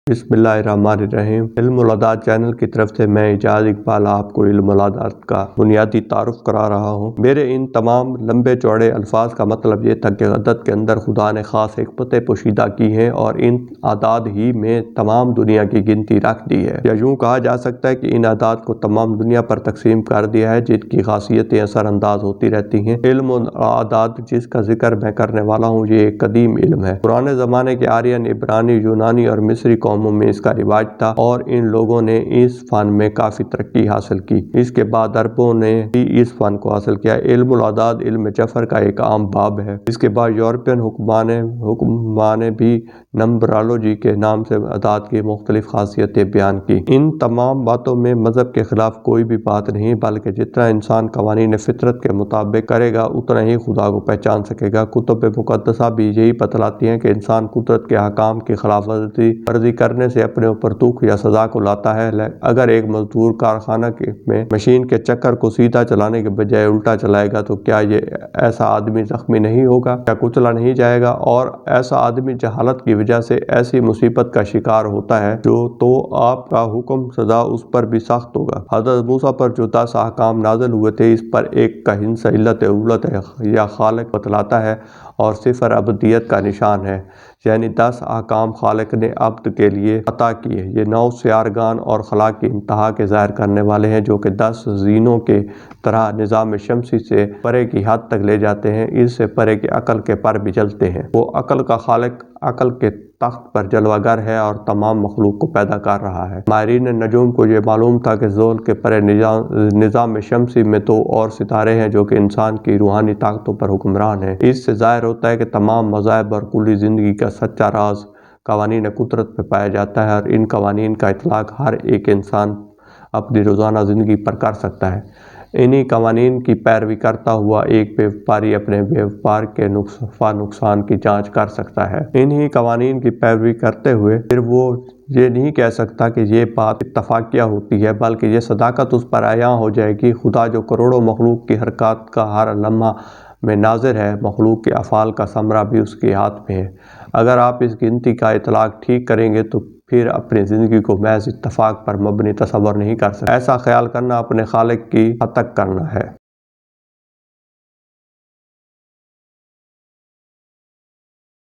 بسم اللہ الرحمن الرحیم۔ علم ال اعداد چینل کی طرف سے میں اعجاز اقبال آپ کو علم ال اعداد کا بنیادی تعارف کرا رہا ہوں۔ میرے ان تمام لمبے چوڑے الفاظ کا مطلب یہ تھا کہ عدد کے اندر خدا نے خاص حکمتیں پوشیدہ کی ہیں اور ان اعداد ہی میں تمام دنیا کی گنتی رکھ دی ہے، یا یوں کہا جا سکتا ہے کہ ان اعداد کو تمام دنیا پر تقسیم کر دیا ہے جن کی خاصیتیں اثر انداز ہوتی رہتی ہیں۔ علم ال اعداد جس کا ذکر میں کرنے والا ہوں یہ ایک قدیم علم ہے۔ پرانے زمانے کے آرین، عبرانی، یونانی اور مصری قوموں میں اس کا رواج تھا اور ان لوگوں نے اس فن میں کافی ترقی حاصل کی۔ اس کے بعد عربوں نے بھی اس فن کو حاصل کیا۔ علم الاعداد علم جفر کا ایک عام باب ہے۔ اس کے بعد یورپین حکمران نے بھی نمبرالوجی کے نام سے اعداد کی مختلف خاصیتیں بیان کی۔ ان تمام باتوں میں مذہب کے خلاف کوئی بھی بات نہیں، بلکہ جتنا انسان قوانین فطرت کے مطابق کرے گا اتنا ہی خدا کو پہچان سکے گا۔ کتب مقدسہ بھی یہی بتلاتی ہیں کہ انسان قدرت کے احکام کی خلاف ورزی کرنے سے اپنے اوپر دکھ یا سزا کو لاتا ہے۔ اگر ایک مزدور کارخانہ میں مشین کے چکر کو سیدھا چلانے کے بجائے الٹا چلائے گا تو کیا یہ ایسا آدمی زخمی نہیں ہوگا؟ کیا کچلا نہیں جائے گا؟ اور ایسا آدمی جہالت کی وجہ سے ایسی مصیبت کا شکار ہوتا ہے تو آپ کا حکم سزا اس پر بھی سخت ہوگا۔ حضرت موسیٰ پر جو 10 احکام نازل ہوئے تھے اس پر ایک کا ہنس علت اولت یا خالق بتلاتا ہے اور 0 ابدیت کا نشان ہے، یعنی 10 احکام خالق نے عبد کے لیے عطا کیے۔ یہ 9 سیارگان اور خلا کی انتہا کے ظاہر کرنے والے ہیں جو کہ 10 زینوں کے طرح نظام شمسی سے پرے کی حد تک لے جاتے ہیں۔ اس سے پرے کے عقل کے پر بھی جلتے ہیں۔ وہ عقل کا خالق عقل کے تخت پر جلوہ گر ہے اور تمام مخلوق کو پیدا کر رہا ہے۔ ماہرین نجوم کو یہ معلوم تھا کہ زحل کے پرے نظام شمسی میں 2 اور ستارے ہیں جو کہ انسان کی روحانی طاقتوں پر حکمران ہیں۔ اس سے ظاہر ہوتا ہے کہ تمام مذاہب اور کلی زندگی کا سچا راز قوانین قدرت پہ پایا جاتا ہے اور ان قوانین کا اطلاق ہر ایک انسان اپنی روزانہ زندگی پر کر سکتا ہے۔ انہی قوانین کی پیروی کرتا ہوا ایک بے وپاری اپنے بے وپار کے نفع نقصان کی جانچ کر سکتا ہے۔ انہی قوانین کی پیروی کرتے ہوئے پھر وہ یہ نہیں کہہ سکتا کہ یہ بات اتفاقیہ ہوتی ہے، بلکہ یہ صداقت اس پر عیاں ہو جائے گی۔ خدا جو کروڑوں مخلوق کی حرکات کا ہر لمحہ میں ناظر ہے، مخلوق کے افعال کا ثمرہ بھی اس کے ہاتھ میں ہے۔ اگر آپ اس گنتی کا اطلاق ٹھیک کریں گے تو پھر اپنی زندگی کو محض اتفاق پر مبنی تصور نہیں کر سکتے۔ ایسا خیال کرنا اپنے خالق کی ہتک کرنا ہے۔